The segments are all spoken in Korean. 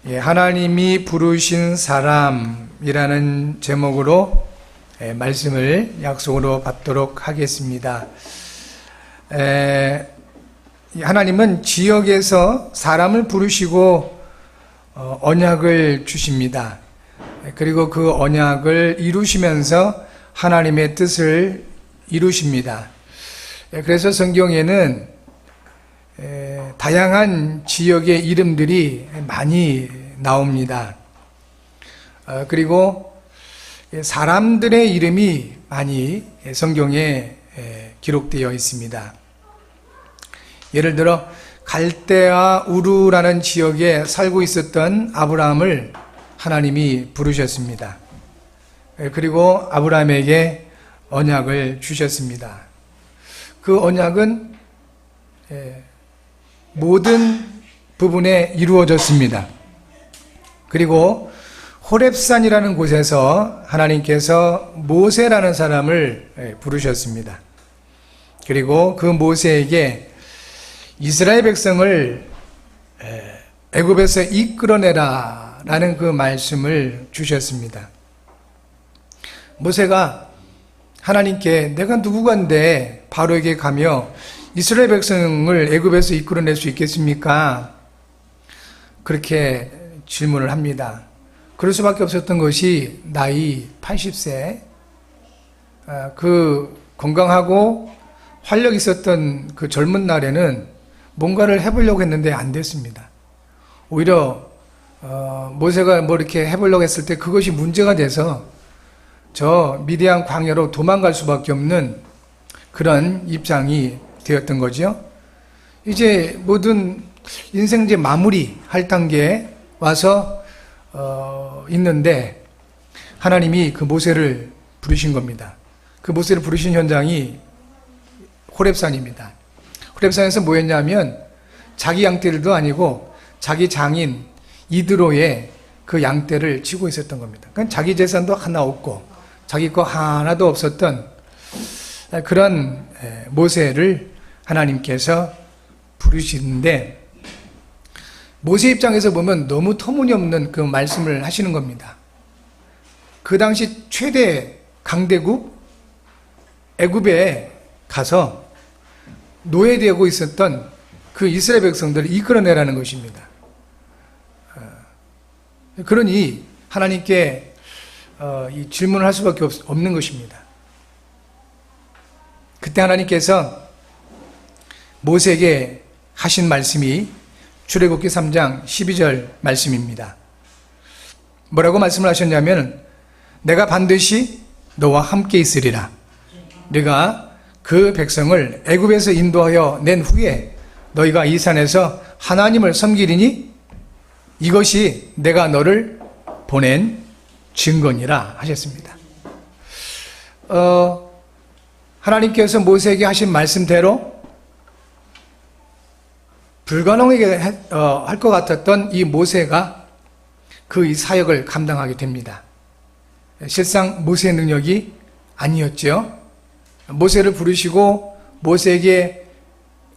하나님이 부르신 사람이라는 제목으로 말씀을 약속으로 받도록 하겠습니다. 하나님은 지역에서 사람을 부르시고 언약을 주십니다. 그리고 그 언약을 이루시면서 하나님의 뜻을 이루십니다. 그래서 성경에는 다양한 지역의 이름들이 많이 나옵니다. 그리고 사람들의 이름이 많이 성경에 기록되어 있습니다. 예를 들어 갈대아 우르라는 지역에 살고 있었던 아브라함을 하나님이 부르셨습니다. 그리고 아브라함에게 언약을 주셨습니다. 그 언약은 모든 부분에 이루어졌습니다. 그리고 호렙산이라는 곳에서 하나님께서 모세라는 사람을 부르셨습니다. 그리고 그 모세에게 이스라엘 백성을 애굽에서 이끌어내라 라는 그 말씀을 주셨습니다. 모세가 하나님께 내가 누구간데 바로에게 가며 이스라엘 백성을 애굽에서 이끌어낼 수 있겠습니까? 그렇게 질문을 합니다. 그럴 수밖에 없었던 것이 나이 80세 그 건강하고 활력 있었던 그 젊은 날에는 뭔가를 해보려고 했는데 안 됐습니다. 오히려 모세가 뭐 이렇게 해보려고 했을 때 그것이 문제가 돼서 저 미디안 광야로 도망갈 수밖에 없는 그런 입장이 되었던 거죠. 이제 모든 인생 이제 마무리할 단계에 와서 있는데 하나님이 그 모세를 부르신 겁니다. 그 모세를 부르신 현장이 호렙산입니다. 호렙산에서 뭐 했냐면 자기 양떼들도 아니고 자기 장인 이드로의 그 양떼를 치고 있었던 겁니다. 그러니까 자기 재산도 하나 없고 자기 거 하나도 없었던 그런 모세를 하나님께서 부르시는데 모세 입장에서 보면 너무 터무니없는 그 말씀을 하시는 겁니다. 그 당시 최대 강대국 애굽에 가서 노예되고 있었던 그 이스라엘 백성들을 이끌어내라는 것입니다. 그러니 하나님께 이 질문을 할 수밖에 없는 것입니다. 그때 하나님께서 모세에게 하신 말씀이 출애굽기 3장 12절 말씀입니다. 뭐라고 말씀을 하셨냐면 내가 반드시 너와 함께 있으리라. 네가 그 백성을 애굽에서 인도하여 낸 후에 너희가 이 산에서 하나님을 섬기리니 이것이 내가 너를 보낸 증거니라 하셨습니다. 하나님께서 모세에게 하신 말씀대로 불가능하게 할 것 같았던 이 모세가 그 사역을 감당하게 됩니다. 실상 모세의 능력이 아니었죠. 모세를 부르시고 모세에게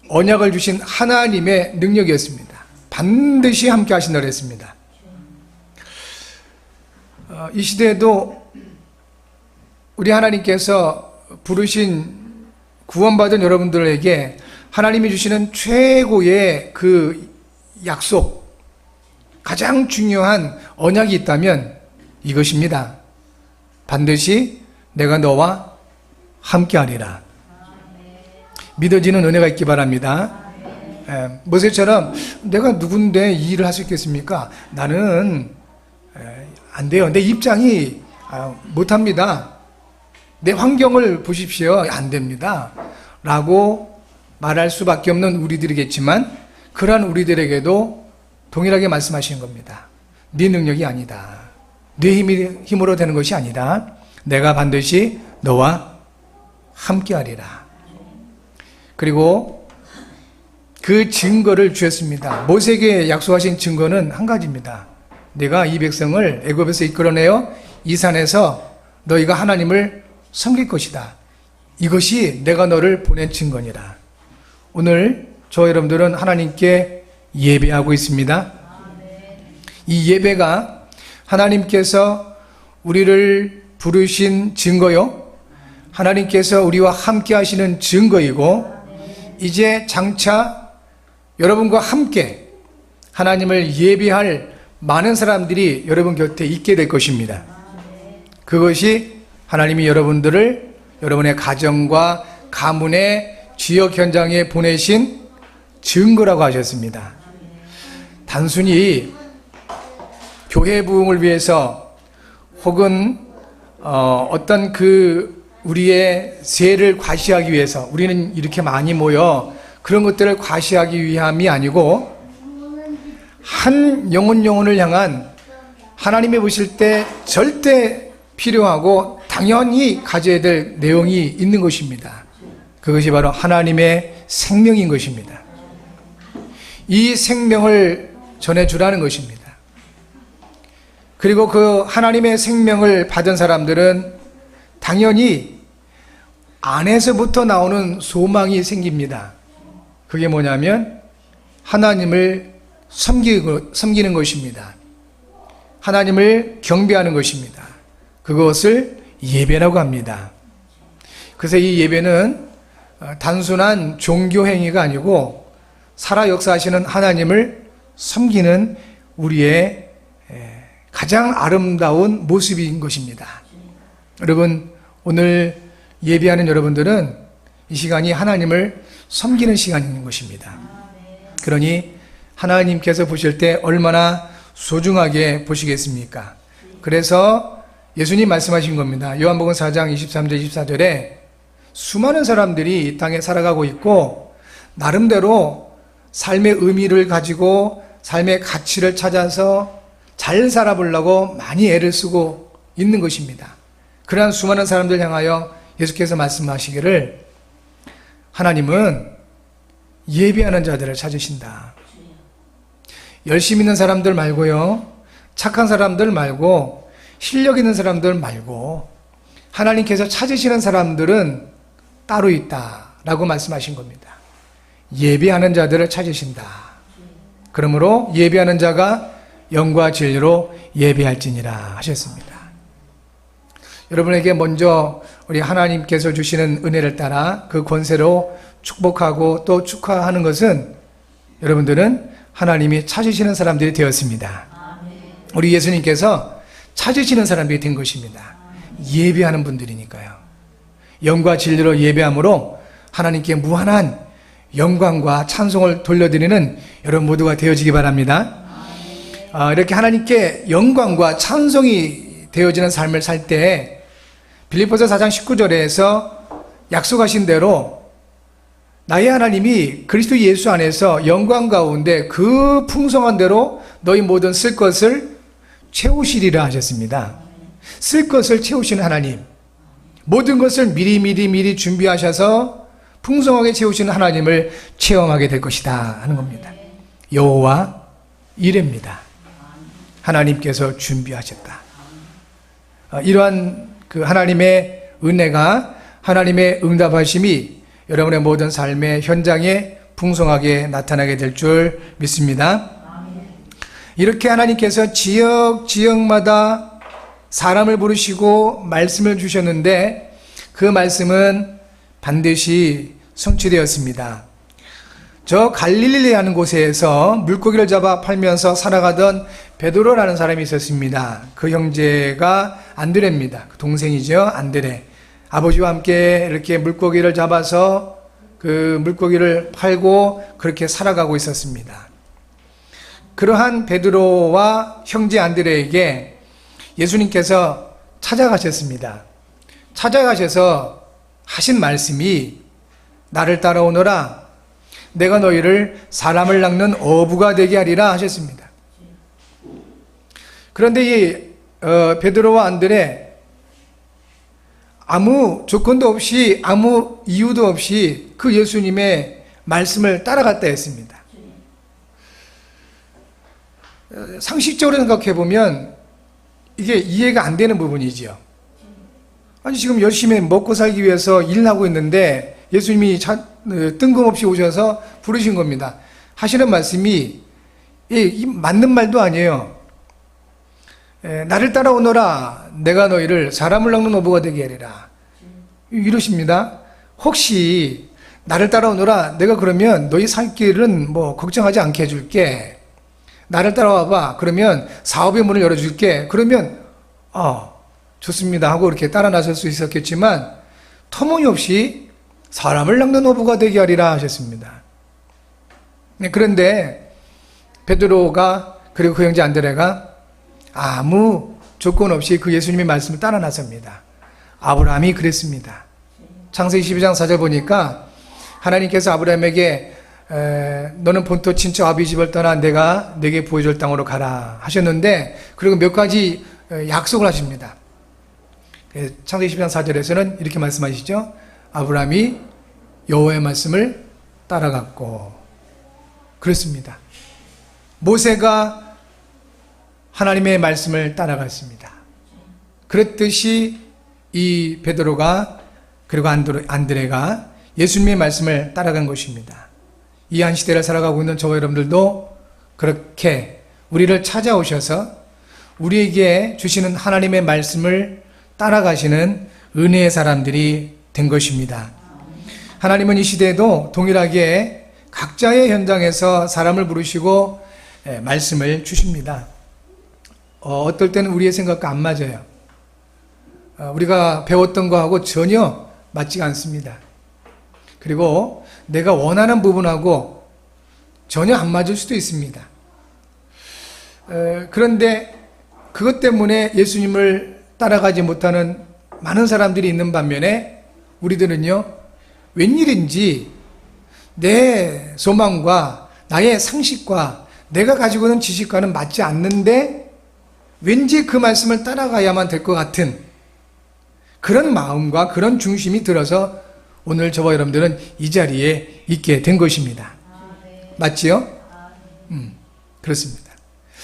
언약을 주신 하나님의 능력이었습니다. 반드시 함께 하신다고 했습니다. 이 시대에도 우리 하나님께서 부르신 구원받은 여러분들에게 하나님이 주시는 최고의 그 약속, 가장 중요한 언약이 있다면 이것입니다. 반드시 내가 너와 함께하리라. 믿어지는 은혜가 있기 바랍니다. 모세처럼 내가 누군데 이 일을 할 수 있겠습니까? 나는 안 돼요. 내 입장이 못합니다. 내 환경을 보십시오. 안 됩니다. 라고 말할 수밖에 없는 우리들이겠지만 그러한 우리들에게도 동일하게 말씀하시는 겁니다. 네 능력이 아니다. 네 힘으로 되는 것이 아니다. 내가 반드시 너와 함께하리라. 그리고 그 증거를 주셨습니다. 모세에게 약속하신 증거는 한 가지입니다. 네가 이 백성을 애굽에서 이끌어내어 이 산에서 너희가 하나님을 섬길 것이다. 이것이 내가 너를 보낸 증거니라. 오늘 저 여러분들은 하나님께 예배하고 있습니다. 이 예배가 하나님께서 우리를 부르신 증거요, 하나님께서 우리와 함께 하시는 증거이고, 이제 장차 여러분과 함께 하나님을 예배할 많은 사람들이 여러분 곁에 있게 될 것입니다. 그것이 하나님이 여러분들을 여러분의 가정과 가문의 지역 현장에 보내신 증거라고 하셨습니다. 단순히 교회 부흥을 위해서 혹은 어떤 우리의 세를 과시하기 위해서 우리는 이렇게 많이 모여 그런 것들을 과시하기 위함이 아니고, 한 영혼을 향한 하나님이 보실 때 절대 필요하고 당연히 가져야 될 내용이 있는 것입니다. 그것이 바로 하나님의 생명인 것입니다. 이 생명을 전해주라는 것입니다. 그리고 그 하나님의 생명을 받은 사람들은 당연히 안에서부터 나오는 소망이 생깁니다. 그게 뭐냐면 하나님을 섬기는 것입니다. 하나님을 경배하는 것입니다. 그것을 예배라고 합니다. 그래서 이 예배는 단순한 종교 행위가 아니고 살아 역사하시는 하나님을 섬기는 우리의 가장 아름다운 모습인 것입니다. 여러분, 오늘 예배하는 여러분들은 이 시간이 하나님을 섬기는 시간인 것입니다. 그러니 하나님께서 보실 때 얼마나 소중하게 보시겠습니까? 그래서 예수님 말씀하신 겁니다. 요한복음 4장 23절 24절에 수많은 사람들이 이 땅에 살아가고 있고 나름대로 삶의 의미를 가지고 삶의 가치를 찾아서 잘 살아보려고 많이 애를 쓰고 있는 것입니다. 그러한 수많은 사람들 향하여 예수께서 말씀하시기를 하나님은 예배하는 자들을 찾으신다. 열심히 있는 사람들 말고요, 착한 사람들 말고, 실력 있는 사람들 말고 하나님께서 찾으시는 사람들은 따로 있다라고 말씀하신 겁니다. 예배하는 자들을 찾으신다. 그러므로 예배하는 자가 영과 진리로 예배할지니라 하셨습니다. 여러분에게 먼저 우리 하나님께서 주시는 은혜를 따라 그 권세로 축복하고 또 축하하는 것은 여러분들은 하나님이 찾으시는 사람들이 되었습니다. 우리 예수님께서 찾으시는 사람들이 된 것입니다. 예배하는 분들이니까요. 영과 진리로 예배함으로 하나님께 무한한 영광과 찬송을 돌려드리는 여러분 모두가 되어지기 바랍니다. 이렇게 하나님께 영광과 찬송이 되어지는 삶을 살 때 빌립보서 4장 19절에서 약속하신 대로 나의 하나님이 그리스도 예수 안에서 영광 가운데 그 풍성한 대로 너희 모든 쓸 것을 채우시리라 하셨습니다. 쓸 것을 채우시는 하나님, 모든 것을 미리 준비하셔서 풍성하게 채우시는 하나님을 체험하게 될 것이다 하는 겁니다. 여호와 이레입니다. 하나님께서 준비하셨다. 이러한 그 하나님의 은혜가, 하나님의 응답하심이 여러분의 모든 삶의 현장에 풍성하게 나타나게 될 줄 믿습니다. 이렇게 하나님께서 지역마다 사람을 부르시고 말씀을 주셨는데 그 말씀은 반드시 성취되었습니다. 저 갈릴리라는 곳에서 물고기를 잡아 팔면서 살아가던 베드로라는 사람이 있었습니다. 그 형제가 안드레입니다. 그 동생이죠, 안드레. 아버지와 함께 이렇게 물고기를 잡아서 그 물고기를 팔고 그렇게 살아가고 있었습니다. 그러한 베드로와 형제 안드레에게 예수님께서 찾아가셨습니다. 찾아가셔서 하신 말씀이 나를 따라오너라, 내가 너희를 사람을 낚는 어부가 되게 하리라 하셨습니다. 그런데 이 베드로와 안드레 아무 조건도 없이 아무 이유도 없이 그 예수님의 말씀을 따라갔다 했습니다. 상식적으로 생각해 보면 이게 이해가 안 되는 부분이지요. 아니 지금 열심히 먹고 살기 위해서 일을 하고 있는데 예수님이 뜬금없이 오셔서 부르신 겁니다. 하시는 말씀이 맞는 말도 아니에요. 나를 따라오너라 내가 너희를 사람을 낚는 어부가 되게 하리라 이러십니다. 혹시 나를 따라오너라 내가 그러면 너희 살 길은 뭐 걱정하지 않게 해줄게. 나를 따라와봐 그러면 사업의 문을 열어줄게. 그러면 좋습니다 하고 이렇게 따라 나설 수 있었겠지만 터무니없이 사람을 낚는 어부가 되게 하리라 하셨습니다. 그런데 베드로가 그리고 그 형제 안드레가 아무 조건 없이 그 예수님의 말씀을 따라 나섭니다. 아브라함이 그랬습니다. 창세기 12장 4절 보니까 하나님께서 아브라함에게 너는 본토 친척 아비 집을 떠나 내가 네게 보여줄 땅으로 가라 하셨는데 그리고 몇 가지 약속을 하십니다. 창세기 12장 4절에서는 이렇게 말씀하시죠. 아브라함이 여호와의 말씀을 따라갔고 그렇습니다. 모세가 하나님의 말씀을 따라갔습니다. 그랬듯이 이 베드로가 그리고 안드레가 예수님의 말씀을 따라간 것입니다. 이 한 시대를 살아가고 있는 저와 여러분들도 그렇게 우리를 찾아오셔서 우리에게 주시는 하나님의 말씀을 따라가시는 은혜의 사람들이 된 것입니다. 하나님은 이 시대에도 동일하게 각자의 현장에서 사람을 부르시고 말씀을 주십니다. 어떨 때는 우리의 생각과 안 맞아요. 우리가 배웠던 거하고 전혀 맞지가 않습니다. 그리고 내가 원하는 부분하고 전혀 안 맞을 수도 있습니다. 그런데 그것 때문에 예수님을 따라가지 못하는 많은 사람들이 있는 반면에 우리들은요, 웬일인지 내 소망과 나의 상식과 내가 가지고 있는 지식과는 맞지 않는데 왠지 그 말씀을 따라가야만 될 것 같은 그런 마음과 그런 중심이 들어서 오늘 저와 여러분들은 이 자리에 있게 된 것입니다. 맞지요? 그렇습니다.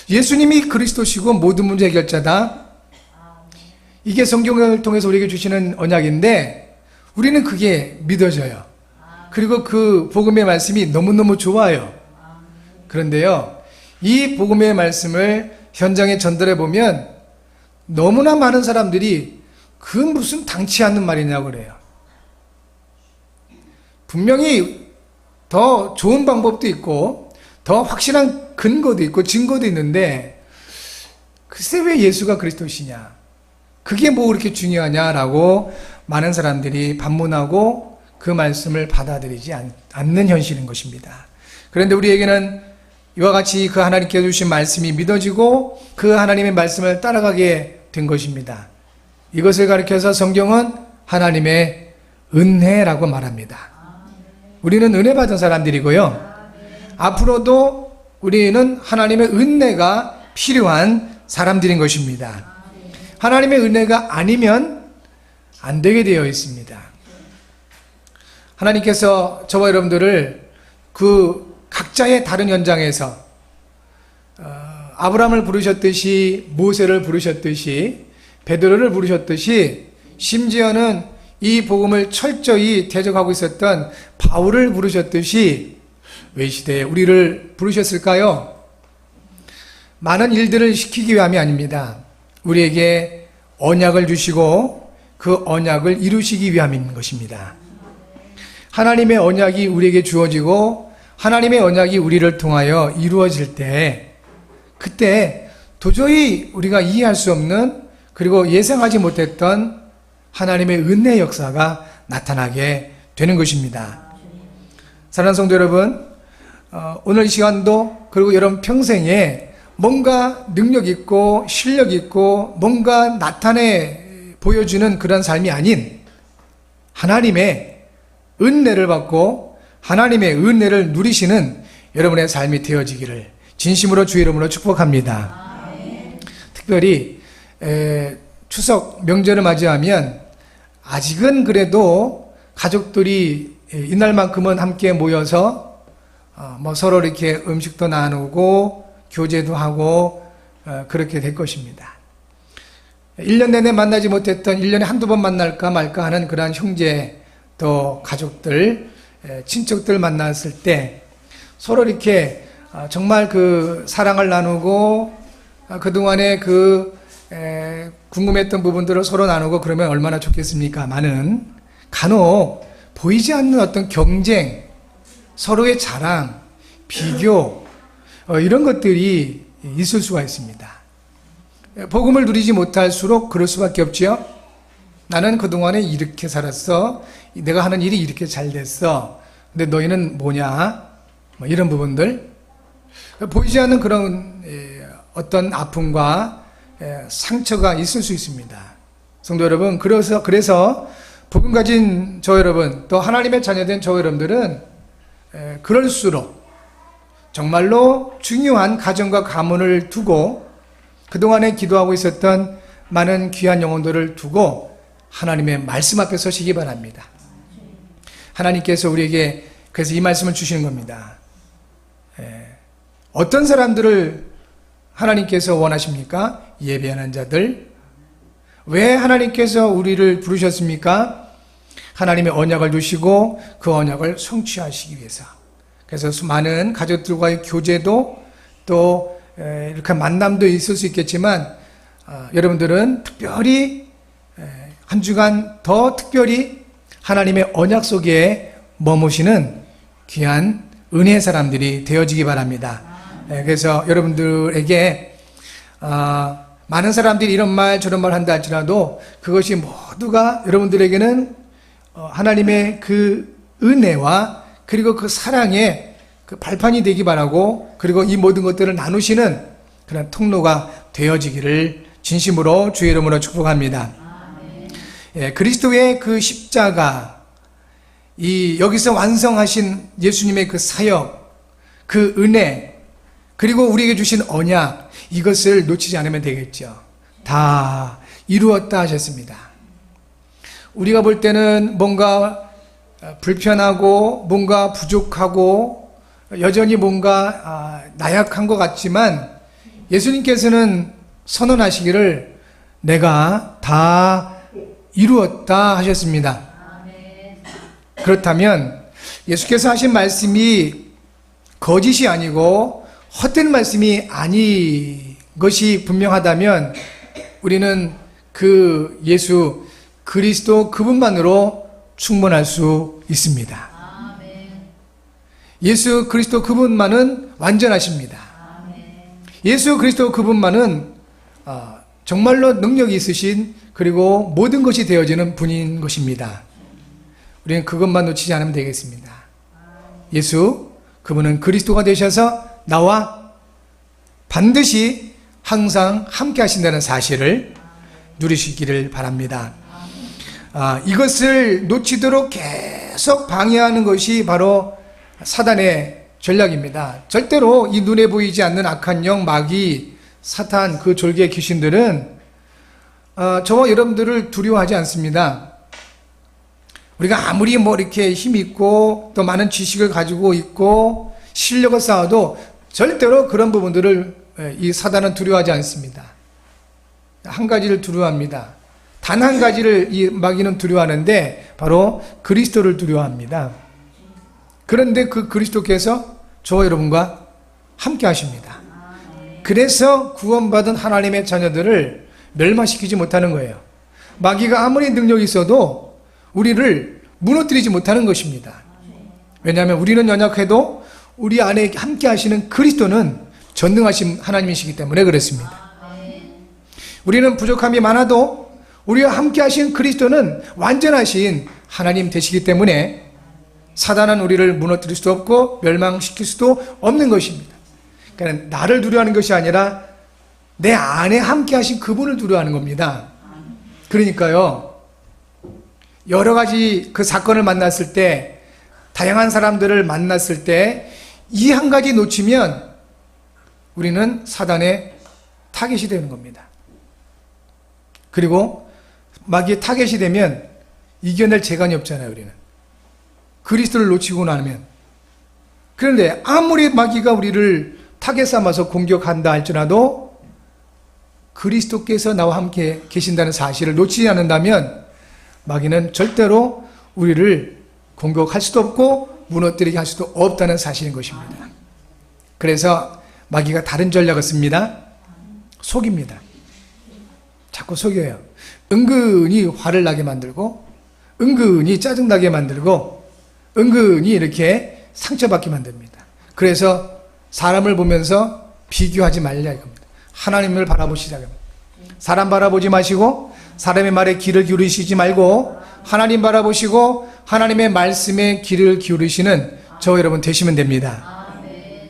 예수님이 그리스도시고 모든 문제 해결자다. 이게 성경을 통해서 우리에게 주시는 언약인데 우리는 그게 믿어져요. 그리고 그 복음의 말씀이 너무너무 좋아요. 그런데요, 이 복음의 말씀을 현장에 전달해 보면 너무나 많은 사람들이 그 무슨 당치 않는 말이냐고 그래요. 분명히 더 좋은 방법도 있고 더 확실한 근거도 있고 증거도 있는데 글쎄 왜 예수가 그리스도시냐, 그게 뭐 그렇게 중요하냐라고 많은 사람들이 반문하고 그 말씀을 받아들이지 않는 현실인 것입니다. 그런데 우리에게는 이와 같이 그 하나님께서 주신 말씀이 믿어지고 그 하나님의 말씀을 따라가게 된 것입니다. 이것을 가리켜서 성경은 하나님의 은혜라고 말합니다. 우리는 은혜 받은 사람들이고요, 앞으로도 우리는 하나님의 은혜가 필요한 사람들인 것입니다. 하나님의 은혜가 아니면 안 되게 되어 있습니다. 하나님께서 저와 여러분들을 그 각자의 다른 현장에서 아브라함을 부르셨듯이, 모세를 부르셨듯이, 베드로를 부르셨듯이, 심지어는 이 복음을 철저히 대적하고 있었던 바울을 부르셨듯이 왜 시대에 우리를 부르셨을까요? 많은 일들을 시키기 위함이 아닙니다. 우리에게 언약을 주시고 그 언약을 이루시기 위함인 것입니다. 하나님의 언약이 우리에게 주어지고 하나님의 언약이 우리를 통하여 이루어질 때, 그때 도저히 우리가 이해할 수 없는, 그리고 예상하지 못했던 하나님의 은혜 역사가 나타나게 되는 것입니다. 사랑하는 성도 여러분, 오늘 이 시간도, 그리고 여러분 평생에 뭔가 능력 있고 실력 있고 뭔가 나타내 보여주는 그런 삶이 아닌 하나님의 은혜를 받고 하나님의 은혜를 누리시는 여러분의 삶이 되어지기를 진심으로 주의 이름으로 축복합니다. 특별히 추석 명절을 맞이하면 아직은 그래도 가족들이 이날만큼은 함께 모여서 서로 이렇게 음식도 나누고 교제도 하고 그렇게 될 것입니다. 1년 내내 만나지 못했던, 1년에 한두 번 만날까 말까 하는 그러한 형제, 또 가족들, 친척들 만났을 때 서로 이렇게 정말 그 사랑을 나누고 그동안의 그 궁금했던 부분들을 서로 나누고 그러면 얼마나 좋겠습니까만은 간혹 보이지 않는 어떤 경쟁, 서로의 자랑, 비교 이런 것들이 있을 수가 있습니다. 복음을 누리지 못할수록 그럴 수밖에 없지요. 나는 그동안에 이렇게 살았어. 내가 하는 일이 이렇게 잘 됐어. 근데 너희는 뭐냐? 뭐 이런 부분들. 보이지 않는 그런 어떤 아픔과 상처가 있을 수 있습니다. 성도 여러분, 그래서 복음 가진 저 여러분, 또 하나님의 자녀된 저 여러분들은 그럴수록 정말로 중요한 가정과 가문을 두고 그동안에 기도하고 있었던 많은 귀한 영혼들을 두고 하나님의 말씀 앞에 서시기 바랍니다. 하나님께서 우리에게 그래서 이 말씀을 주시는 겁니다. 어떤 사람들을 하나님께서 원하십니까? 예배하는 자들. 왜 하나님께서 우리를 부르셨습니까? 하나님의 언약을 두시고 그 언약을 성취하시기 위해서. 그래서 많은 가족들과의 교제도 또 이렇게 만남도 있을 수 있겠지만 여러분들은 특별히 한 주간 더 특별히 하나님의 언약 속에 머무시는 귀한 은혜의 사람들이 되어지기 바랍니다. 그래서 여러분들에게 많은 사람들이 이런 말 저런 말 한다 할지라도 그것이 모두가 여러분들에게는 하나님의 그 은혜와 그리고 그 사랑의 그 발판이 되기 바라고 그리고 이 모든 것들을 나누시는 그런 통로가 되어지기를 진심으로 주의 이름으로 축복합니다. 그리스도의 그 십자가 여기서 완성하신 예수님의 그 사역, 그 은혜 그리고 우리에게 주신 언약 이것을 놓치지 않으면 되겠죠. 다 이루었다 하셨습니다. 우리가 볼 때는 뭔가 불편하고 뭔가 부족하고 여전히 뭔가 나약한 것 같지만 예수님께서는 선언하시기를 내가 다 이루었다 하셨습니다. 그렇다면 예수께서 하신 말씀이 거짓이 아니고 헛된 말씀이 아닌 것이 분명하다면 우리는 그 예수 그리스도 그분만으로 충분할 수 있습니다. 예수 그리스도 그분만은 완전하십니다. 예수 그리스도 그분만은 정말로 능력이 있으신 그리고 모든 것이 되어지는 분인 것입니다. 우리는 그것만 놓치지 않으면 되겠습니다. 예수 그분은 그리스도가 되셔서 나와 반드시 항상 함께 하신다는 사실을 누리시기를 바랍니다. 이것을 놓치도록 계속 방해하는 것이 바로 사단의 전략입니다. 절대로 이 눈에 보이지 않는 악한 영, 마귀, 사탄, 그 졸개 귀신들은 저와 여러분들을 두려워하지 않습니다. 우리가 아무리 이렇게 힘있고 또 많은 지식을 가지고 있고 실력을 쌓아도 절대로 그런 부분들을 이 사단은 두려워하지 않습니다. 한 가지를 두려워합니다. 단 한 가지를 이 마귀는 두려워하는데 바로 그리스도를 두려워합니다. 그런데 그 그리스도께서 저와 여러분과 함께 하십니다. 그래서 구원받은 하나님의 자녀들을 멸망시키지 못하는 거예요. 마귀가 아무리 능력이 있어도 우리를 무너뜨리지 못하는 것입니다. 왜냐하면 우리는 연약해도 우리 안에 함께 하시는 그리스도는 전능하신 하나님이시기 때문에 그렇습니다. 우리는 부족함이 많아도 우리와 함께 하신 그리스도는 완전하신 하나님 되시기 때문에 사단은 우리를 무너뜨릴 수도 없고 멸망시킬 수도 없는 것입니다. 그러니까 나를 두려워하는 것이 아니라 내 안에 함께 하신 그분을 두려워하는 겁니다. 그러니까요, 여러 가지 그 사건을 만났을 때, 다양한 사람들을 만났을 때 이 한 가지 놓치면 우리는 사단의 타겟이 되는 겁니다. 그리고 마귀의 타겟이 되면 이겨낼 재간이 없잖아요, 우리는. 그리스도를 놓치고 나면. 그런데 아무리 마귀가 우리를 타겟 삼아서 공격한다 할지라도 그리스도께서 나와 함께 계신다는 사실을 놓치지 않는다면 마귀는 절대로 우리를 공격할 수도 없고 무너뜨리게 할 수도 없다는 사실인 것입니다. 그래서 마귀가 다른 전략을 씁니다. 속입니다. 자꾸 속여요. 은근히 화를 나게 만들고, 은근히 짜증나게 만들고, 은근히 이렇게 상처받게 만듭니다. 그래서 사람을 보면서 비교하지 말자 이겁니다. 하나님을 바라보시자. 사람 바라보지 마시고 사람의 말에 귀를 기울이시지 말고 하나님 바라보시고 하나님의 말씀에 귀를 기울이시는 저 여러분 되시면 됩니다.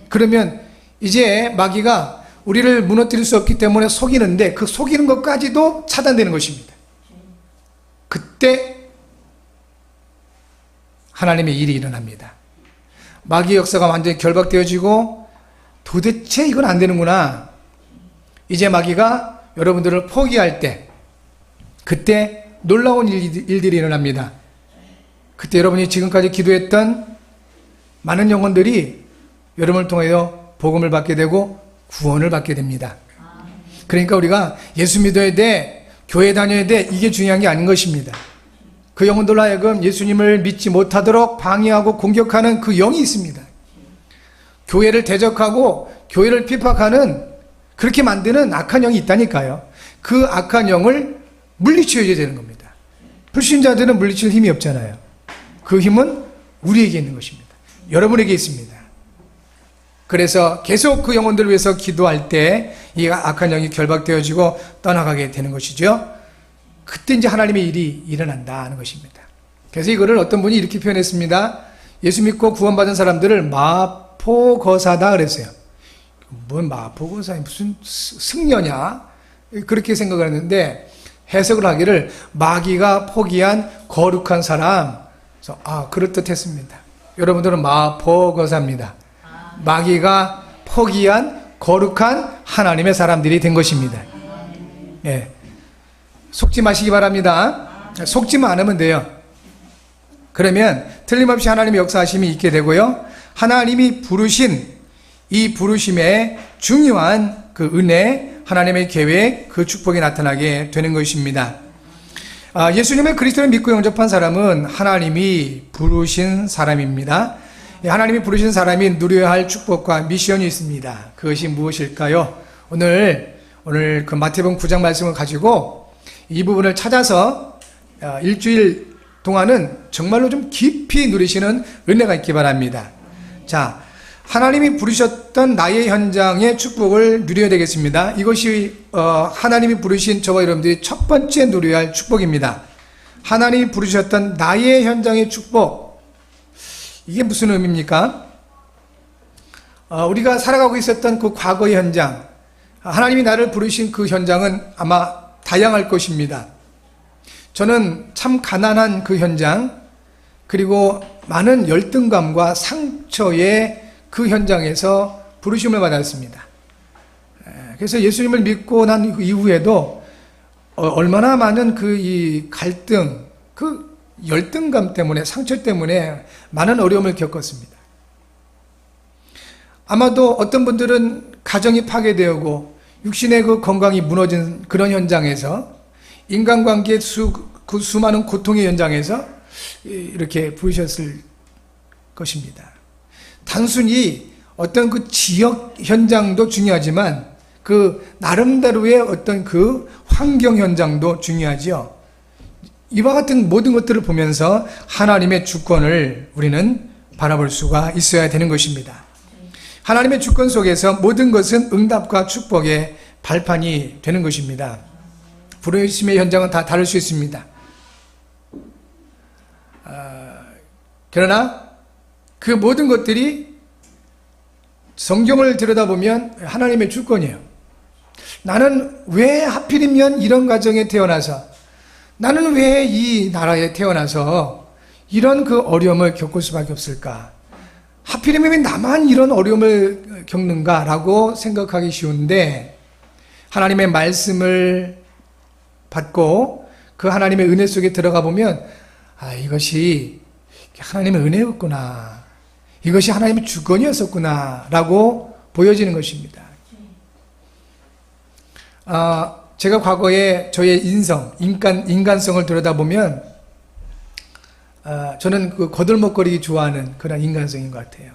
그러면 이제 마귀가 우리를 무너뜨릴 수 없기 때문에 속이는데 그 속이는 것까지도 차단되는 것입니다. 그때 하나님의 일이 일어납니다. 마귀의 역사가 완전히 결박되어지고 도대체 이건 안 되는구나. 이제 마귀가 여러분들을 포기할 때 그때 놀라운 일들이 일어납니다. 그때 여러분이 지금까지 기도했던 많은 영혼들이 여러분을 통하여 복음을 받게 되고 구원을 받게 됩니다. 그러니까 우리가 예수 믿어야 돼, 교회 다녀야 돼, 이게 중요한 게 아닌 것입니다. 그 영혼들로 하여금 예수님을 믿지 못하도록 방해하고 공격하는 그 영이 있습니다. 교회를 대적하고 교회를 핍박하는 그렇게 만드는 악한 영이 있다니까요. 그 악한 영을 물리쳐야 되는 겁니다. 불신자들은 물리칠 힘이 없잖아요. 그 힘은 우리에게 있는 것입니다. 여러분에게 있습니다. 그래서 계속 그 영혼들을 위해서 기도할 때 이 악한 영이 결박되어지고 떠나가게 되는 것이죠. 그때 이제 하나님의 일이 일어난다는 것입니다. 그래서 이거를 어떤 분이 이렇게 표현했습니다. 예수 믿고 구원받은 사람들을 마포거사다 그랬어요. 뭔 마포거사야, 무슨 승려냐? 그렇게 생각을 했는데 해석을 하기를 마귀가 포기한 거룩한 사람. 그래서 그럴듯했습니다. 여러분들은 마포거사입니다. 마귀가 포기한 거룩한 하나님의 사람들이 된 것입니다. 예. 속지 마시기 바랍니다. 속지만 않으면 돼요. 그러면 틀림없이 하나님의 역사하심이 있게 되고요. 하나님이 부르신 이 부르심의 중요한 그 은혜, 하나님의 계획, 그 축복이 나타나게 되는 것입니다. 예수님의 그리스도를 믿고 영접한 사람은 하나님이 부르신 사람입니다. 하나님이 부르신 사람이 누려야 할 축복과 미션이 있습니다. 그것이 무엇일까요? 오늘 그 마태복음 9장 말씀을 가지고 이 부분을 찾아서 일주일 동안은 정말로 좀 깊이 누리시는 은혜가 있기 바랍니다. 자, 하나님이 부르셨던 나의 현장의 축복을 누려야 되겠습니다. 이것이 하나님이 부르신 저와 여러분들이 첫 번째 누려야 할 축복입니다. 하나님이 부르셨던 나의 현장의 축복. 이게 무슨 의미입니까? 우리가 살아가고 있었던 그 과거의 현장, 하나님이 나를 부르신 그 현장은 아마 다양할 것입니다. 저는 참 가난한 그 현장, 그리고 많은 열등감과 상처의 그 현장에서 부르심을 받았습니다. 그래서 예수님을 믿고 난 이후에도 얼마나 많은 이 갈등, 그 열등감 때문에, 상처 때문에 많은 어려움을 겪었습니다. 아마도 어떤 분들은 가정이 파괴되고 육신의 그 건강이 무너진 그런 현장에서 인간관계의 그 수많은 고통의 현장에서 이렇게 부르셨을 것입니다. 단순히 어떤 그 지역 현장도 중요하지만 그 나름대로의 어떤 그 환경 현장도 중요하죠. 이와 같은 모든 것들을 보면서 하나님의 주권을 우리는 바라볼 수가 있어야 되는 것입니다. 하나님의 주권 속에서 모든 것은 응답과 축복의 발판이 되는 것입니다. 부르심의 현장은 다 다를 수 있습니다. 그러나 그 모든 것들이 성경을 들여다보면 하나님의 주권이에요. 나는 왜 하필이면 이런 가정에 태어나서, 나는 왜 이 나라에 태어나서 이런 그 어려움을 겪을 수밖에 없을까? 하필이면 왜 나만 이런 어려움을 겪는가라고 생각하기 쉬운데, 하나님의 말씀을 받고 그 하나님의 은혜 속에 들어가 보면 이것이 하나님의 은혜였구나, 이것이 하나님의 주권이었었구나 라고 보여지는 것입니다. 제가 과거에 저의 인간성을 들여다보면 저는 그 거들먹거리기 좋아하는 그런 인간성인 것 같아요.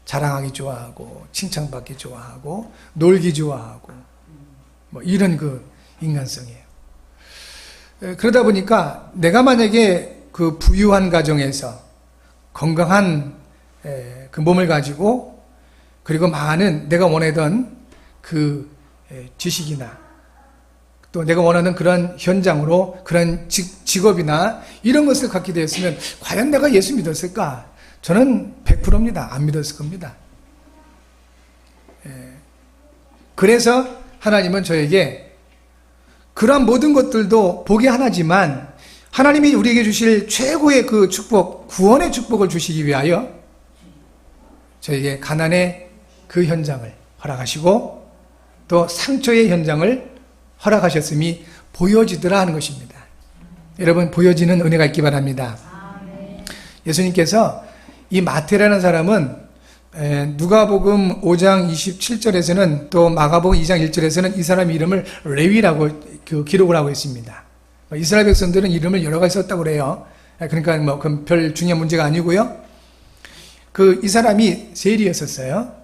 자랑하기 좋아하고 칭찬받기 좋아하고 놀기 좋아하고 뭐 이런 그 인간성이에요. 그러다 보니까 내가 만약에 그 부유한 가정에서 건강한 그 몸을 가지고 그리고 많은 내가 원하던 그 지식이나 또 내가 원하는 그런 현장으로 그런 직업이나 이런 것을 갖게 되었으면 과연 내가 예수 믿었을까? 저는 100%입니다. 안 믿었을 겁니다. 그래서 하나님은 저에게 그러한 모든 것들도 복이 하나지만 하나님이 우리에게 주실 최고의 그 축복, 구원의 축복을 주시기 위하여 저에게 가난의 그 현장을 허락하시고 또 상처의 현장을 허락하셨음이 보여지더라 하는 것입니다. 여러분, 보여지는 은혜가 있기 바랍니다. 예수님께서 이 마태라는 사람은 누가복음 5장 27절에서는 또 마가복음 2장 1절에서는 이 사람 이름을 레위라고 기록을 하고 있습니다. 이스라엘 백성들은 이름을 여러 가지 썼다고 그래요. 그러니까 뭐 별 중요한 문제가 아니고요. 이 사람이 세리였었어요.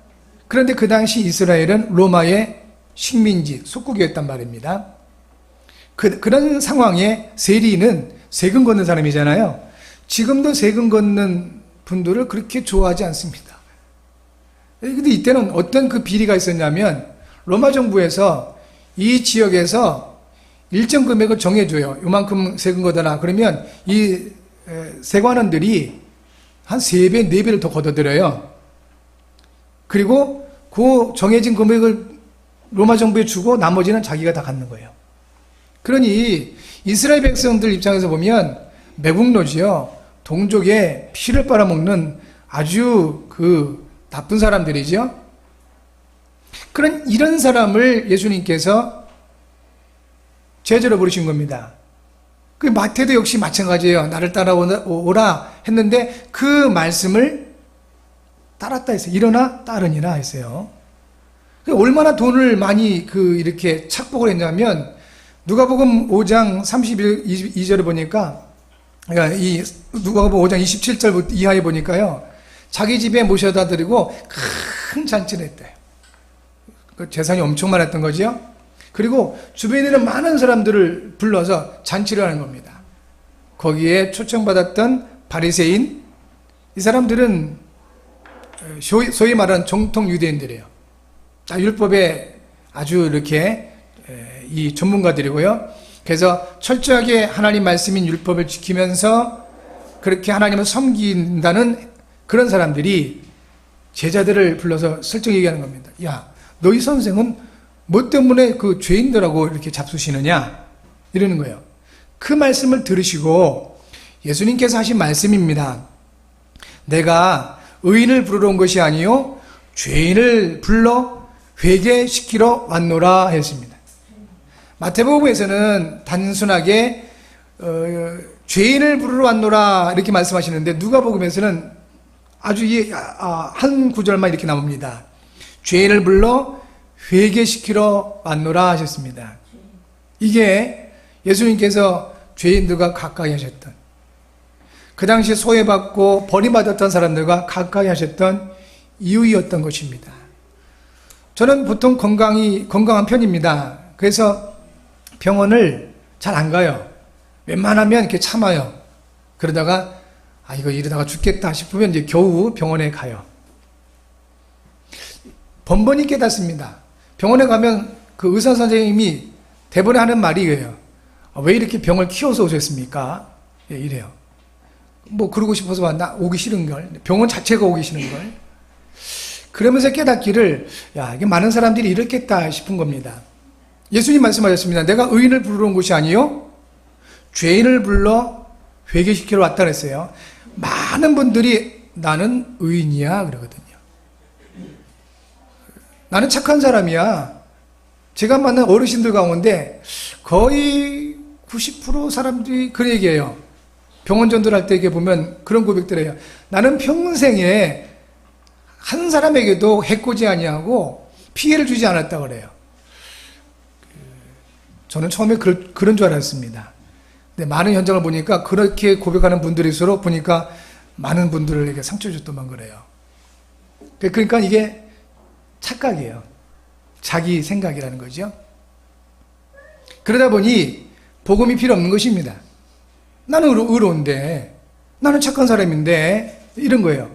그런데 그 당시 이스라엘은 로마의 식민지, 속국이었단 말입니다. 그런 상황에 세리는 세금 걷는 사람이잖아요. 지금도 세금 걷는 분들을 그렇게 좋아하지 않습니다. 근데 이때는 어떤 그 비리가 있었냐면 로마 정부에서 이 지역에서 일정 금액을 정해줘요. 요만큼 세금 걷어라. 그러면 이 세관원들이 한 3배, 4배를 더 걷어들여요. 그리고 그 정해진 금액을 로마 정부에 주고 나머지는 자기가 다 갖는 거예요. 그러니 이스라엘 백성들 입장에서 보면 매국노지요. 동족의 피를 빨아먹는 아주 그 나쁜 사람들이죠. 이런 사람을 예수님께서 제자로 부르신 겁니다. 그 마태도 역시 마찬가지예요. 나를 따라오라 했는데 그 말씀을 따랐다 했어요. 일어나 따르니라 했어요. 얼마나 돈을 많이 이렇게 착복을 했냐면 누가복음 5장 32절을 보니까 그러니까 이 누가복음 5장 27절 이하에 보니까요. 자기 집에 모셔다 드리고 큰 잔치를 했대요. 그 재산이 엄청 많았던 거죠. 그리고 주변에 있는 많은 사람들을 불러서 잔치를 하는 겁니다. 거기에 초청받았던 바리새인, 이 사람들은 소위 말하는 정통 유대인들이에요. 율법에 아주 이렇게 이 전문가들이고요. 그래서 철저하게 하나님 말씀인 율법을 지키면서 그렇게 하나님을 섬긴다는 그런 사람들이 제자들을 불러서 슬쩍 얘기하는 겁니다. 야, 너희 선생은 뭐 때문에 그 죄인들하고 이렇게 잡수시느냐? 이러는 거예요. 그 말씀을 들으시고 예수님께서 하신 말씀입니다. 내가 의인을 부르러 온 것이 아니요 죄인을 불러 회개시키러 왔노라 했습니다. 마태복음에서는 단순하게 죄인을 부르러 왔노라 이렇게 말씀하시는데 누가복음에서는 아주 한 구절만 이렇게 나옵니다. 죄인을 불러 회개시키러 왔노라 하셨습니다. 이게 예수님께서 죄인들과 가까이 하셨던, 그 당시 소외받고 버림받았던 사람들과 가까이 하셨던 이유였던 것입니다. 저는 보통 건강한 편입니다. 그래서 병원을 잘 안 가요. 웬만하면 이렇게 참아요. 그러다가 이거 이러다가 죽겠다 싶으면 이제 겨우 병원에 가요. 번번이 깨닫습니다. 병원에 가면 그 의사 선생님이 대부분 하는 말이 이래요. 왜 이렇게 병을 키워서 오셨습니까? 이래요. 뭐 그러고 싶어서 왔나? 오기 싫은걸. 병원 자체가 오기 싫은걸. 그러면서 깨닫기를 이게 많은 사람들이 이렇겠다 싶은 겁니다. 예수님 말씀하셨습니다. 내가 의인을 부르러 온 것이 아니요 죄인을 불러 회개시키러 왔다 그랬어요. 많은 분들이 나는 의인이야 그러거든요. 나는 착한 사람이야. 제가 만난 어르신들 가운데 거의 90% 사람들이 그런 얘기해요. 병원 전도할 때 이렇게 보면 그런 고백들 해요. 나는 평생에 한 사람에게도 해코지 아니하고 피해를 주지 않았다고 그래요. 저는 처음에 그런 줄 알았습니다. 근데 많은 현장을 보니까 그렇게 고백하는 분들일수록 보니까 많은 분들에게 상처 줬더만 그래요. 그러니까 이게 착각이에요. 자기 생각이라는 거죠. 그러다 보니 복음이 필요 없는 것입니다. 나는 의로운데, 나는 착한 사람인데, 이런 거예요.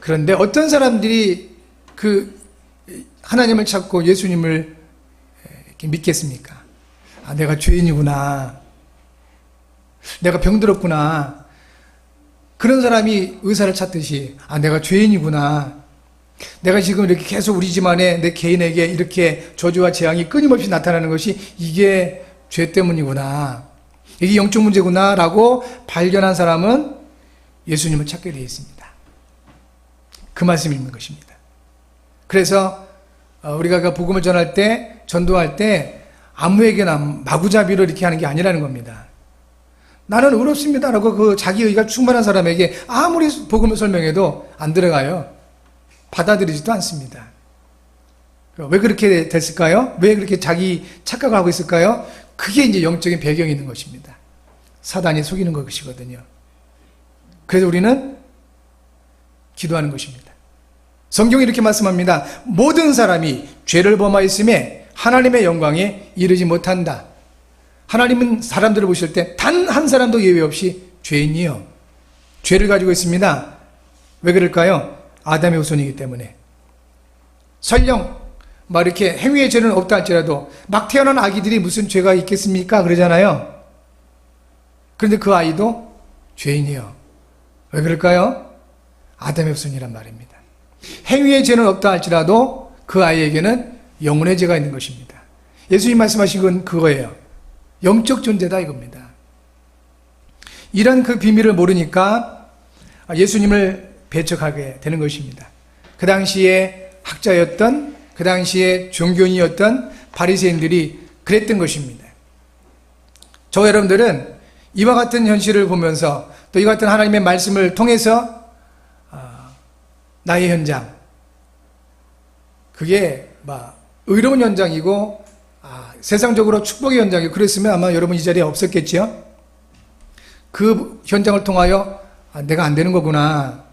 그런데 어떤 사람들이 그 하나님을 찾고 예수님을 이렇게 믿겠습니까? 아, 내가 죄인이구나. 내가 병들었구나. 그런 사람이 의사를 찾듯이, 아, 내가 죄인이구나. 내가 지금 이렇게 계속 우리 집안에 내 개인에게 이렇게 저주와 재앙이 끊임없이 나타나는 것이 이게 죄 때문이구나. 이게 영적 문제구나. 라고 발견한 사람은 예수님을 찾게 되어 있습니다. 그 말씀이 있는 것입니다. 그래서 우리가 그 복음을 전할 때, 전도할 때 아무에게나 마구잡이로 이렇게 하는 게 아니라는 겁니다. 나는 의롭습니다라고 그 자기의가 충만한 사람에게 아무리 복음을 설명해도 안 들어가요. 받아들이지도 않습니다. 왜 그렇게 됐을까요? 왜 그렇게 자기 착각을 하고 있을까요? 그게 이제 영적인 배경이 있는 것입니다. 사단이 속이는 것이거든요. 그래서 우리는 기도하는 것입니다. 성경이 이렇게 말씀합니다. 모든 사람이 죄를 범하였음에 하나님의 영광에 이르지 못한다. 하나님은 사람들을 보실 때 단 한 사람도 예외 없이 죄인이요. 죄를 가지고 있습니다. 왜 그럴까요? 아담의 후손이기 때문에. 설령 막 이렇게 행위의 죄는 없다 할지라도 막 태어난 아기들이 무슨 죄가 있겠습니까? 그러잖아요. 그런데 그 아이도 죄인이요. 왜 그럴까요? 아담의 후손이란 말입니다. 행위의 죄는 없다 할지라도 그 아이에게는 영혼의 죄가 있는 것입니다. 예수님 말씀하신 건 그거예요. 영적 존재다 이겁니다. 이런 그 비밀을 모르니까 예수님을 배척하게 되는 것입니다. 그 당시에 학자였던, 그 당시에 종교인이었던 바리새인들이 그랬던 것입니다. 저 여러분들은 이와 같은 현실을 보면서 또 이와 같은 하나님의 말씀을 통해서 나의 현장, 그게 막 의로운 현장이고 세상적으로 축복의 현장이고 그랬으면 아마 여러분 이 자리에 없었겠죠. 그 현장을 통하여 내가 안 되는 거구나,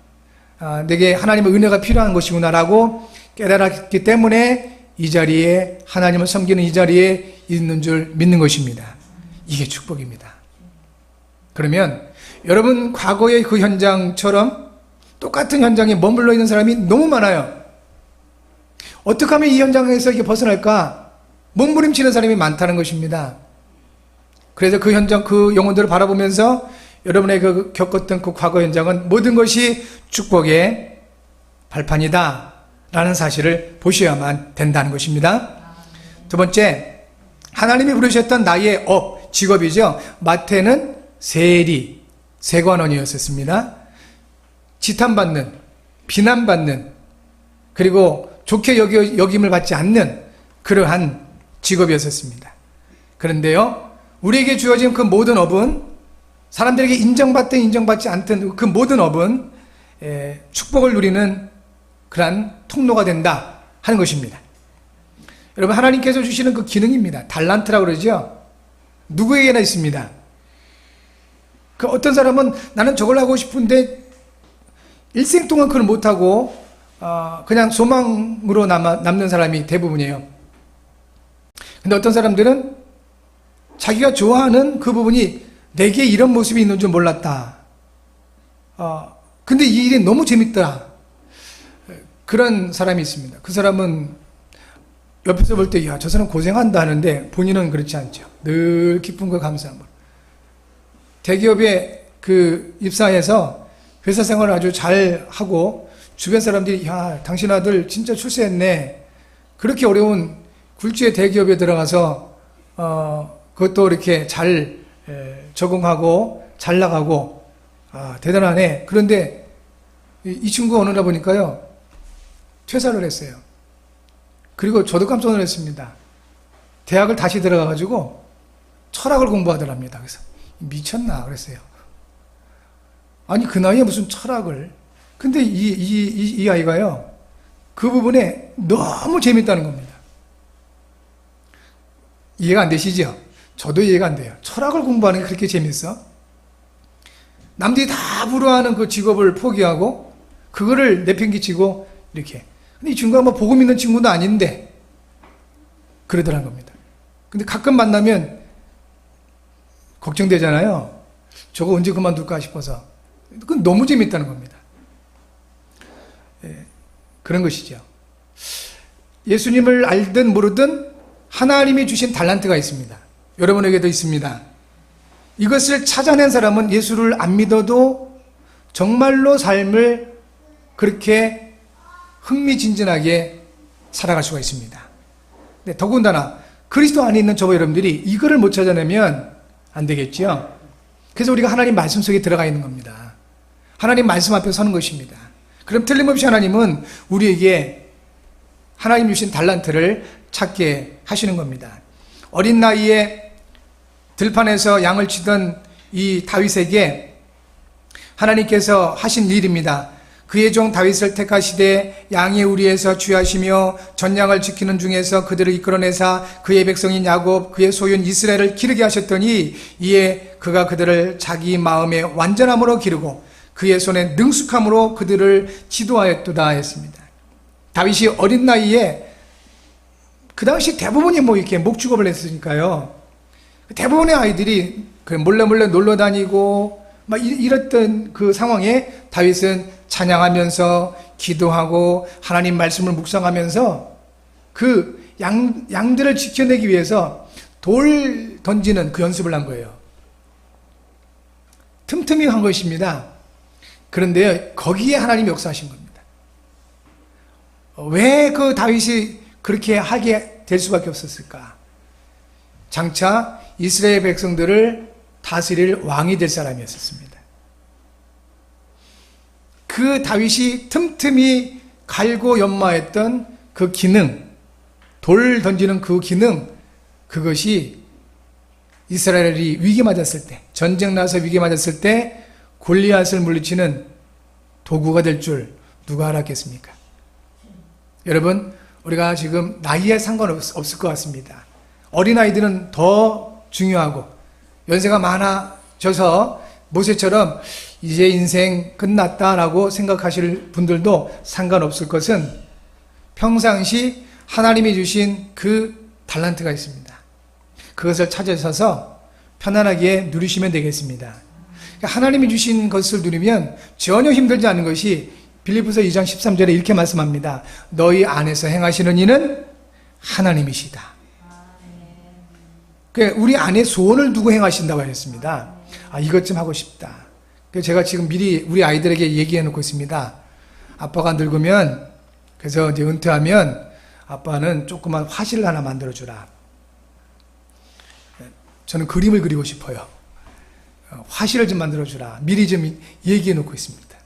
내게 하나님의 은혜가 필요한 것이구나 라고 깨달았기 때문에 이 자리에 하나님을 섬기는 이 자리에 있는 줄 믿는 것입니다. 이게 축복입니다. 그러면 여러분 과거의 그 현장처럼 똑같은 현장에 머물러 있는 사람이 너무 많아요. 어떻게 하면 이 현장에서 이게 벗어날까? 몸부림치는 사람이 많다는 것입니다. 그래서 그 현장, 그 영혼들을 바라보면서 여러분의 그 겪었던 그 과거 현장은 모든 것이 축복의 발판이다 라는 사실을 보셔야만 된다는 것입니다. 두 번째, 하나님이 부르셨던 나의 업, 직업이죠. 마태는 세리, 세관원이었습니다. 지탄받는, 비난받는, 그리고 좋게 여김을 받지 않는 그러한 직업이었습니다. 그런데요, 우리에게 주어진 그 모든 업은, 사람들에게 인정받든 인정받지 않든 그 모든 업은 축복을 누리는 그러한 통로가 된다 하는 것입니다. 여러분, 하나님께서 주시는 그 기능입니다. 달란트라고 그러죠. 누구에게나 있습니다. 그 어떤 사람은 나는 저걸 하고 싶은데 일생 동안 그걸 못하고 그냥 소망으로 남는 사람이 대부분이에요. 근데 어떤 사람들은 자기가 좋아하는 그 부분이 내게 이런 모습이 있는 줄 몰랐다. 근데 이 일이 너무 재밌다. 그런 사람이 있습니다. 그 사람은 옆에서 볼 때, 야, 저 사람 고생한다 하는데 본인은 그렇지 않죠. 늘 기쁨과 감사함으로. 대기업에 그 입사해서 회사 생활을 아주 잘 하고 주변 사람들이, 야, 당신 아들 진짜 출세했네. 그렇게 어려운 굴지의 대기업에 들어가서 그것도 이렇게 잘 적응하고 잘 나가고 대단하네. 그런데 이 친구가 어느 날 보니까요, 퇴사를 했어요. 그리고 저도 깜짝 놀랐습니다. 대학을 다시 들어가가지고 철학을 공부하더랍니다. 그래서 미쳤나 그랬어요. 아니 그 나이에 무슨 철학을. 근데 이 아이가요, 그 부분에 너무 재밌다는 겁니다. 이해가 안 되시죠? 저도 이해가 안 돼요. 철학을 공부하는 게 그렇게 재밌어? 남들이 다 부러워하는 그 직업을 포기하고 그거를 내팽개치고 이렇게. 근데 이 친구가 뭐 복음 있는 친구도 아닌데 그러더란 겁니다. 근데 가끔 만나면 걱정되잖아요. 저거 언제 그만둘까 싶어서. 그건 너무 재밌다는 겁니다. 그런 것이죠. 예수님을 알든 모르든 하나님이 주신 달란트가 있습니다. 여러분에게도 있습니다. 이것을 찾아낸 사람은 예수를 안 믿어도 정말로 삶을 그렇게 흥미진진하게 살아갈 수가 있습니다. 네, 더군다나 그리스도 안에 있는 저와 여러분들이 이거를 못 찾아내면 안 되겠죠. 그래서 우리가 하나님 말씀 속에 들어가 있는 겁니다. 하나님 말씀 앞에 서는 것입니다. 그럼 틀림없이 하나님은 우리에게 하나님 주신 달란트를 찾게 하시는 겁니다. 어린 나이에 들판에서 양을 치던 이 다윗에게 하나님께서 하신 일입니다. 그의 종 다윗을 택하시되 양의 우리에서 주하시며 전양을 지키는 중에서 그들을 이끌어내사 그의 백성인 야곱 그의 소유인 이스라엘을 기르게 하셨더니 이에 그가 그들을 자기 마음의 완전함으로 기르고 그의 손에 능숙함으로 그들을 지도하였도다 했습니다. 다윗이 어린 나이에 그 당시 대부분이 뭐 이렇게 목축업을 했으니까요. 대부분의 아이들이 몰래 놀러 다니고 막 이랬던 그 상황에 다윗은 찬양하면서 기도하고 하나님 말씀을 묵상하면서 그 양들을 지켜내기 위해서 돌 던지는 그 연습을 한 거예요. 틈틈이 한 것입니다. 그런데 거기에 하나님이 역사하신 겁니다. 왜 그 다윗이 그렇게 하게 될 수밖에 없었을까? 장차 이스라엘 백성들을 다스릴 왕이 될 사람이었습니다. 그 다윗이 틈틈이 갈고 연마했던 그 기능, 돌 던지는 그 기능, 그것이 이스라엘이 위기 맞았을 때, 전쟁 나서 위기 맞았을 때 골리앗을 물리치는 도구가 될 줄 누가 알았겠습니까? 여러분, 우리가 지금 나이에 상관없을 것 같습니다. 어린아이들은 더 중요하고 연세가 많아져서 모세처럼 이제 인생 끝났다라고 생각하실 분들도 상관없을 것은 평상시 하나님이 주신 그 달란트가 있습니다. 그것을 찾으셔서 편안하게 누리시면 되겠습니다. 하나님이 주신 것을 누리면 전혀 힘들지 않은 것이 빌립보서 2장 13절에 이렇게 말씀합니다. 너희 안에서 행하시는 이는 하나님이시다. 우리 안에 소원을 두고 행하신다고 하셨습니다. 이것 좀 하고 싶다. 제가 지금 미리 우리 아이들에게 얘기해 놓고 있습니다. 아빠가 늙으면, 그래서 이제 은퇴하면 아빠는 조그만 화실을 하나 만들어주라. 저는 그림을 그리고 싶어요. 화실을 좀 만들어주라. 미리 좀 얘기해 놓고 있습니다.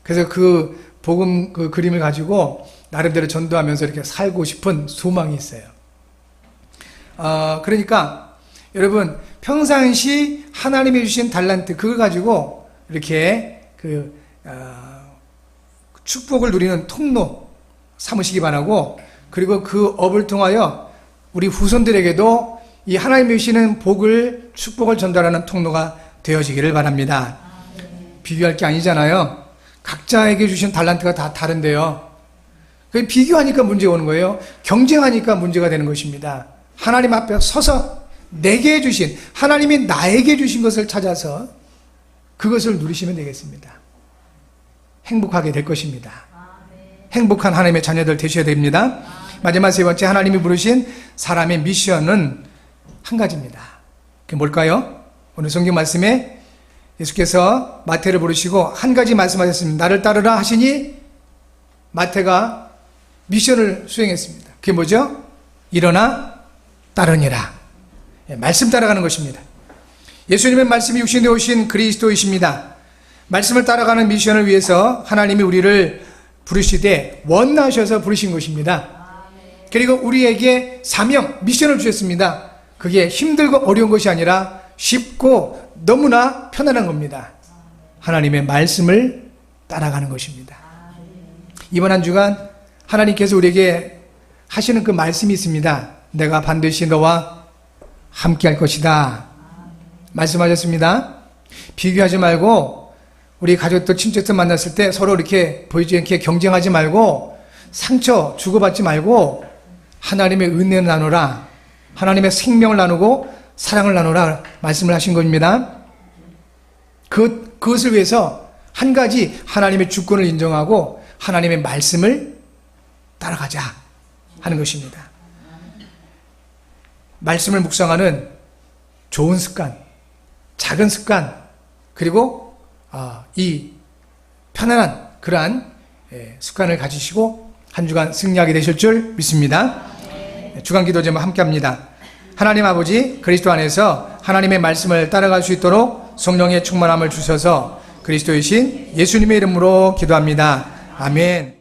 그래서 그 복음 그 그림을 가지고 나름대로 전도하면서 이렇게 살고 싶은 소망이 있어요. 그러니까 여러분 평상시 하나님이 주신 달란트 그걸 가지고 이렇게 축복을 누리는 통로 삼으시기 바라고, 그리고 그 업을 통하여 우리 후손들에게도 이 하나님이 주시는 복을 축복을 전달하는 통로가 되어지기를 바랍니다. 비교할 게 아니잖아요. 각자에게 주신 달란트가 다 다른데요. 비교하니까 문제가 오는 거예요. 경쟁하니까 문제가 되는 것입니다. 하나님 앞에 서서 내게 주신, 하나님이 나에게 주신 것을 찾아서 그것을 누리시면 되겠습니다. 행복하게 될 것입니다. 행복한 하나님의 자녀들 되셔야 됩니다. 마지막 세 번째, 하나님이 부르신 사람의 미션은 한 가지입니다. 그게 뭘까요? 오늘 성경 말씀에 예수께서 마태를 부르시고 한 가지 말씀하셨습니다. 나를 따르라 하시니 마태가 미션을 수행했습니다. 그게 뭐죠? 일어나 따르니라. 말씀 따라가는 것입니다. 예수님의 말씀이 육신에 오신 그리스도이십니다. 말씀을 따라가는 미션을 위해서 하나님이 우리를 부르시되 원하셔서 부르신 것입니다. 그리고 우리에게 사명, 미션을 주셨습니다. 그게 힘들고 어려운 것이 아니라 쉽고 너무나 편안한 겁니다. 하나님의 말씀을 따라가는 것입니다. 이번 한 주간 하나님께서 우리에게 하시는 그 말씀이 있습니다. 내가 반드시 너와 함께 할 것이다 말씀하셨습니다. 비교하지 말고 우리 가족들, 친척들 만났을 때 서로 이렇게 보이지 않게 경쟁하지 말고 상처 주고받지 말고 하나님의 은혜를 나누라. 하나님의 생명을 나누고 사랑을 나누라 말씀을 하신 겁니다. 그것을 위해서 한 가지 하나님의 주권을 인정하고 하나님의 말씀을 따라가자 하는 것입니다. 말씀을 묵상하는 좋은 습관, 작은 습관, 그리고 이 편안한 그러한 습관을 가지시고 한 주간 승리하게 되실 줄 믿습니다. 주간 기도 제목 함께 합니다. 하나님 아버지, 그리스도 안에서 하나님의 말씀을 따라갈 수 있도록 성령의 충만함을 주셔서 그리스도이신 예수님의 이름으로 기도합니다. 아멘.